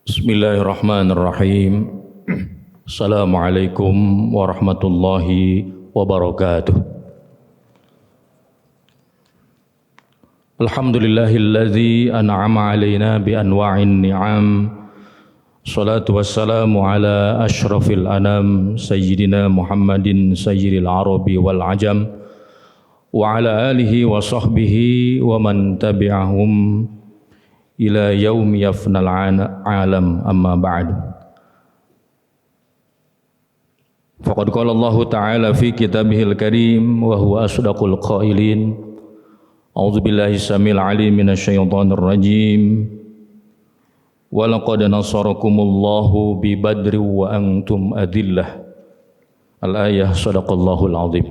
Bismillahirrahmanirrahim. Assalamualaikum warahmatullahi wabarakatuh. Alhamdulillahilladzi an'ama alaina bi anwa'in ni'am. Salatu wassalamu ala asyrafil anam sayyidina Muhammadin sayyidil arabi wal ajam wa ala alihi wa sahbihi wa man tabi'ahum ila yaumi yafnal alam, amma ba'du. Faqad qala Allah ta'ala fi kitabihil karim wa huwa asdaqul qailin. A'udzu billahi samil alim minasy syaithanir rajim. Wa laqad nasarakumullahu bi badri wa antum adillah. Al-ayah, sadaqallahul azim.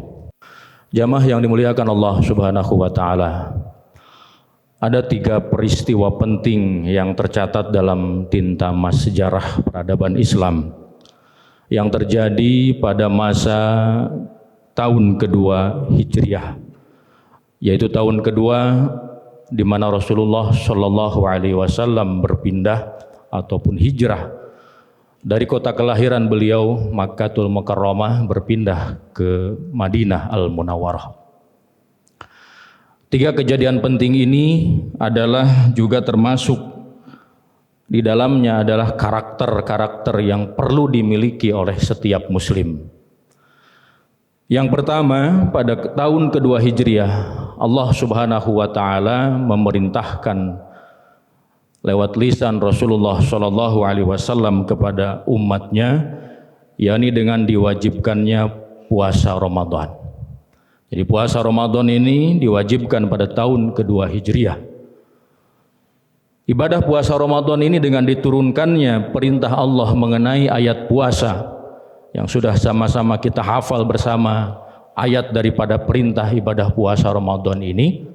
Jamaah yang dimuliakan Allah Subhanahu wa taala. Ada 3 peristiwa penting yang tercatat dalam tinta emas sejarah peradaban Islam yang terjadi pada masa tahun kedua Hijriah, yaitu tahun kedua di mana Rasulullah Shallallahu Alaihi Wasallam berpindah ataupun hijrah dari kota kelahiran beliau Makkatul Mukarramah berpindah ke Madinah Al-Munawwarah. 3 kejadian penting ini adalah juga termasuk di dalamnya adalah karakter-karakter yang perlu dimiliki oleh setiap muslim. Yang pertama, pada tahun kedua Hijriah, Allah Subhanahu wa taala memerintahkan lewat lisan Rasulullah Shallallahu alaihi wasallam kepada umatnya, yakni dengan diwajibkannya puasa Ramadan. Jadi puasa Ramadan ini diwajibkan pada tahun kedua Hijriah. Ibadah puasa Ramadan ini dengan diturunkannya perintah Allah mengenai ayat puasa yang sudah sama-sama kita hafal bersama, ayat daripada perintah ibadah puasa Ramadan ini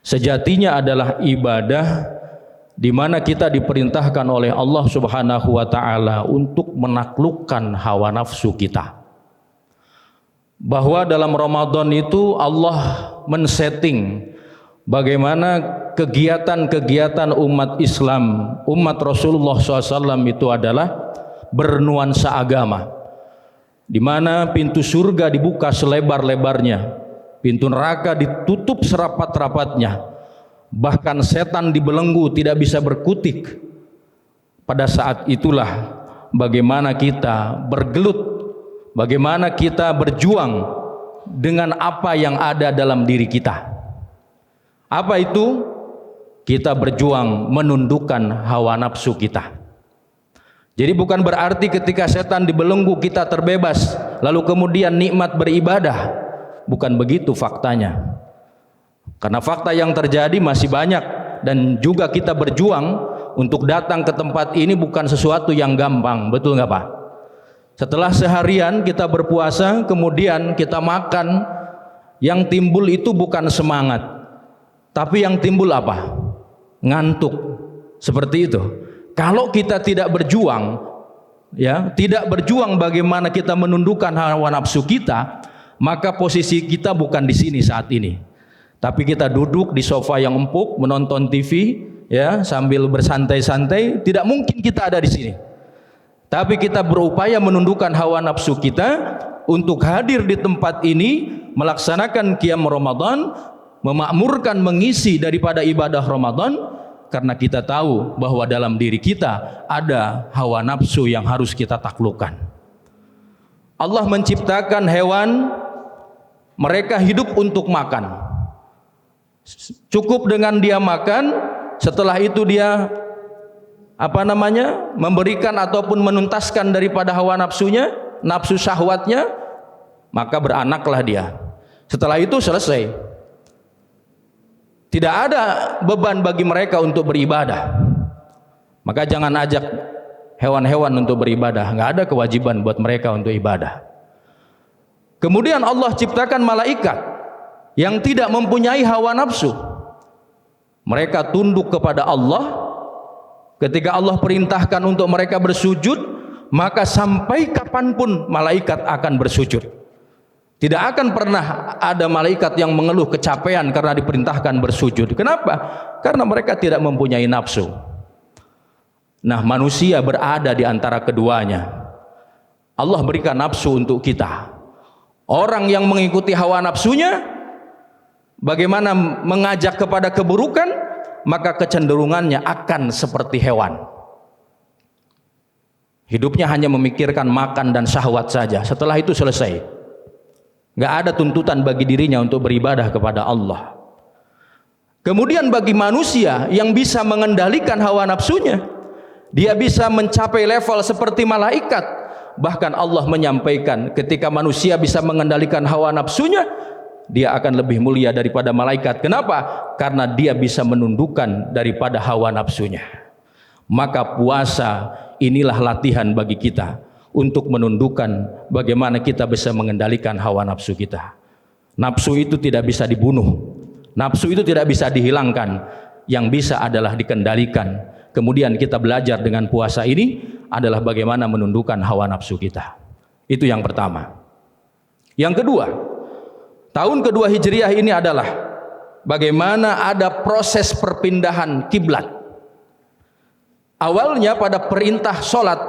sejatinya adalah ibadah di mana kita diperintahkan oleh Allah Subhanahu wa taala untuk menaklukkan hawa nafsu kita. Bahwa dalam Ramadan itu Allah men-setting bagaimana kegiatan-kegiatan umat Islam, umat Rasulullah SAW itu adalah bernuansa agama, di mana pintu surga dibuka selebar-lebarnya, pintu neraka ditutup serapat-rapatnya, bahkan setan dibelenggu tidak bisa berkutik. Pada saat itulah bagaimana kita bergelut, bagaimana kita berjuang dengan apa yang ada dalam diri kita. Apa itu? Kita berjuang menundukkan hawa nafsu kita. Jadi bukan berarti ketika setan dibelenggu kita terbebas, lalu kemudian nikmat beribadah. Bukan begitu faktanya. Karena fakta yang terjadi masih banyak, dan juga kita berjuang untuk datang ke tempat ini bukan sesuatu yang gampang. Betul nggak Pak? Setelah seharian kita berpuasa, kemudian kita makan, yang timbul itu bukan semangat, tapi yang timbul apa? Ngantuk. Seperti itu. Kalau kita tidak berjuang, ya, tidak berjuang bagaimana kita menundukkan hawa nafsu kita, maka posisi kita bukan di sini saat ini. Tapi kita duduk di sofa yang empuk, menonton TV, ya, sambil bersantai-santai, tidak mungkin kita ada di sini. Tapi kita berupaya menundukkan hawa nafsu kita untuk hadir di tempat ini, melaksanakan qiyam Ramadan, memakmurkan mengisi daripada ibadah Ramadan, karena kita tahu bahwa dalam diri kita ada hawa nafsu yang harus kita taklukkan. Allah menciptakan hewan, mereka hidup untuk makan. Cukup dengan dia makan, setelah itu dia memberikan ataupun menuntaskan daripada hawa nafsunya, nafsu syahwatnya, maka beranaklah dia. Setelah itu selesai. Tidak ada beban bagi mereka untuk beribadah. Maka jangan ajak hewan-hewan untuk beribadah, nggak ada kewajiban buat mereka untuk ibadah. Kemudian Allah ciptakan malaikat yang tidak mempunyai hawa nafsu. Mereka tunduk kepada Allah. Ketika Allah perintahkan untuk mereka bersujud, maka sampai kapanpun malaikat akan bersujud. Tidak akan pernah ada malaikat yang mengeluh kecapean karena diperintahkan bersujud. Kenapa? Karena mereka tidak mempunyai nafsu. Nah, manusia berada di antara keduanya. Allah berikan nafsu untuk kita. Orang yang mengikuti hawa nafsunya, bagaimana mengajak kepada keburukan, maka kecenderungannya akan seperti hewan. Hidupnya hanya memikirkan makan dan syahwat saja. Setelah itu selesai. Nggak ada tuntutan bagi dirinya untuk beribadah kepada Allah. Kemudian bagi manusia yang bisa mengendalikan hawa nafsunya, dia bisa mencapai level seperti malaikat. Bahkan Allah menyampaikan ketika manusia bisa mengendalikan hawa nafsunya, dia akan lebih mulia daripada malaikat. Kenapa? Karena dia bisa menundukkan daripada hawa nafsunya. Maka puasa inilah latihan bagi kita untuk menundukkan bagaimana kita bisa mengendalikan hawa nafsu kita. Nafsu itu tidak bisa dibunuh. Nafsu itu tidak bisa dihilangkan. Yang bisa adalah dikendalikan. Kemudian kita belajar dengan puasa ini adalah bagaimana menundukkan hawa nafsu kita. Itu yang pertama. Yang kedua, tahun kedua Hijriah ini adalah bagaimana ada proses perpindahan kiblat. Awalnya pada perintah sholat,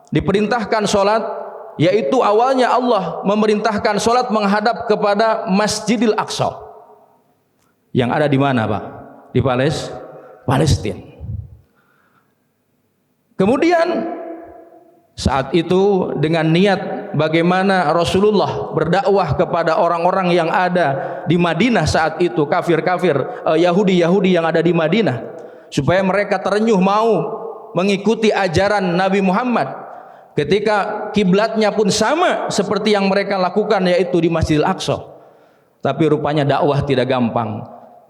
diperintahkan sholat, yaitu awalnya Allah memerintahkan sholat menghadap kepada Masjidil Aqsa yang ada di mana, Pak? Di Palestina. Kemudian saat itu dengan niat bagaimana Rasulullah berdakwah kepada orang-orang yang ada di Madinah saat itu, kafir-kafir, Yahudi-Yahudi yang ada di Madinah, supaya mereka terenyuh mau mengikuti ajaran Nabi Muhammad. Ketika kiblatnya pun sama seperti yang mereka lakukan, yaitu di Masjidil Aqsa. Tapi rupanya dakwah tidak gampang.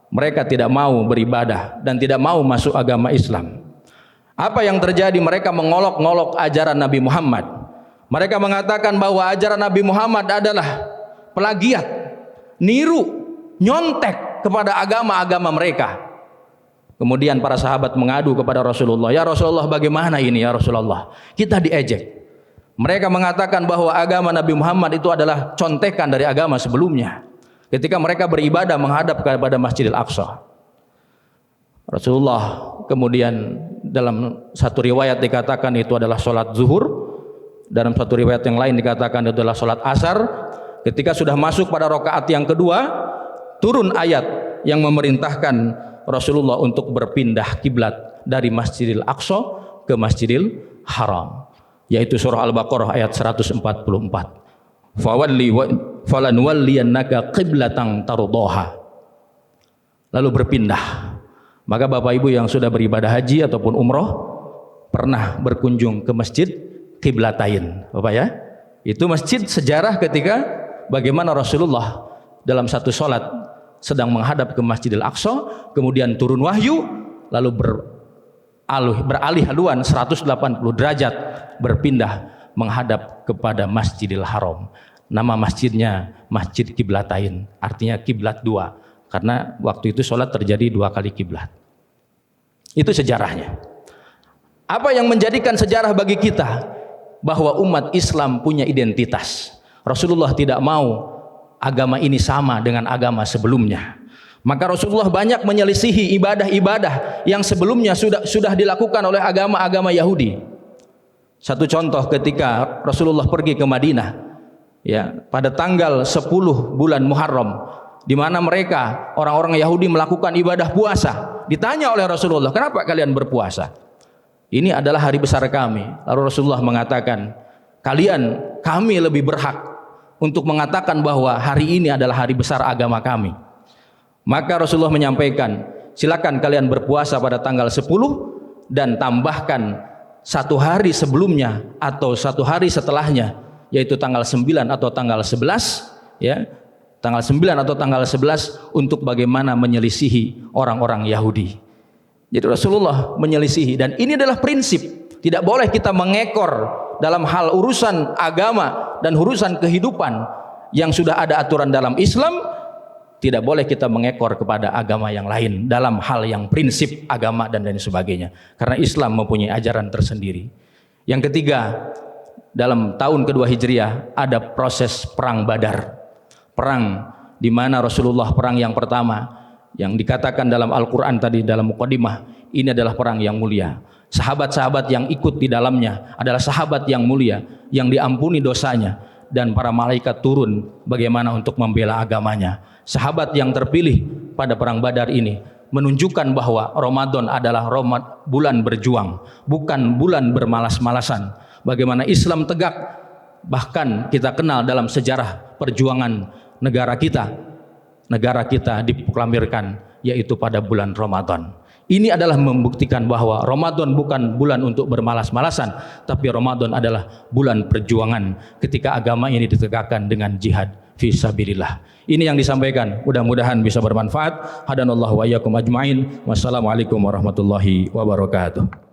Mereka tidak mau beribadah dan tidak mau masuk agama Islam. Apa yang terjadi? Mereka mengolok-ngolok ajaran Nabi Muhammad. Mereka mengatakan bahwa ajaran Nabi Muhammad adalah plagiat, niru, nyontek kepada agama-agama mereka. Kemudian para sahabat mengadu kepada Rasulullah, "Ya Rasulullah, bagaimana ini ya Rasulullah? Kita diejek." Mereka mengatakan bahwa agama Nabi Muhammad itu adalah contekan dari agama sebelumnya. Ketika mereka beribadah menghadap kepada Masjidil Aqsa. Rasulullah kemudian dalam satu riwayat dikatakan itu adalah sholat zuhur. Dalam satu riwayat yang lain dikatakan itu adalah sholat asar. Ketika sudah masuk pada rakaat yang kedua, turun ayat yang memerintahkan Rasulullah untuk berpindah kiblat dari Masjidil Aqsa ke Masjidil Haram, yaitu surah Al-Baqarah ayat 144. Falanwalliyannaka qiblatan tardaha. Lalu berpindah. Maka Bapak Ibu yang sudah beribadah haji ataupun umroh pernah berkunjung ke Masjid Qiblatain, Bapak ya? Itu masjid sejarah ketika bagaimana Rasulullah dalam satu sholat sedang menghadap ke Masjidil Aqsa, kemudian turun wahyu, lalu beralih haluan 180 derajat, berpindah menghadap kepada Masjidil Haram. Nama masjidnya Masjid Qiblatain, artinya kiblat dua, karena waktu itu sholat terjadi dua kali kiblat. Itu sejarahnya. Apa yang menjadikan sejarah bagi kita bahwa umat Islam punya identitas. Rasulullah tidak mau agama ini sama dengan agama sebelumnya. Maka Rasulullah banyak menyelisihi ibadah-ibadah yang sebelumnya sudah dilakukan oleh agama-agama Yahudi. Satu contoh ketika Rasulullah pergi ke Madinah, ya, pada tanggal 10 bulan Muharram, di mana mereka orang-orang Yahudi melakukan ibadah puasa. Ditanya oleh Rasulullah, "Kenapa kalian berpuasa?" "Ini adalah hari besar kami." Lalu Rasulullah mengatakan, kami lebih berhak untuk mengatakan bahwa hari ini adalah hari besar agama kami. Maka Rasulullah menyampaikan, silakan kalian berpuasa pada tanggal 10 dan tambahkan satu hari sebelumnya atau satu hari setelahnya, yaitu tanggal 9 atau tanggal 11, ya, tanggal 9 atau tanggal 11 untuk bagaimana menyelisihi orang-orang Yahudi. Jadi Rasulullah menyelisihi, dan ini adalah prinsip. Tidak boleh kita mengekor dalam hal urusan agama dan urusan kehidupan yang sudah ada aturan dalam Islam. Tidak boleh kita mengekor kepada agama yang lain dalam hal yang prinsip agama dan lain sebagainya, karena Islam mempunyai ajaran tersendiri. Yang ketiga, dalam tahun kedua Hijriah ada proses perang Badar. perang di mana Rasulullah perang yang pertama yang dikatakan dalam Al-Quran tadi dalam muqaddimah, ini adalah perang yang mulia. Sahabat-sahabat yang ikut di dalamnya adalah sahabat yang mulia, yang diampuni dosanya, dan para malaikat turun bagaimana untuk membela agamanya. Sahabat yang terpilih pada perang Badar ini menunjukkan bahwa Ramadan adalah bulan berjuang, bukan bulan bermalas-malasan. Bagaimana Islam tegak, bahkan kita kenal dalam sejarah perjuangan negara kita diproklamirkan yaitu pada bulan Ramadan. Ini adalah membuktikan bahwa Ramadan bukan bulan untuk bermalas-malasan, tapi Ramadan adalah bulan perjuangan ketika agama ini ditegakkan dengan jihad fi sabilillah. Ini yang disampaikan, mudah-mudahan bisa bermanfaat. Hadanallahu wa iyyakum ajmain. Wassalamualaikum warahmatullahi wabarakatuh.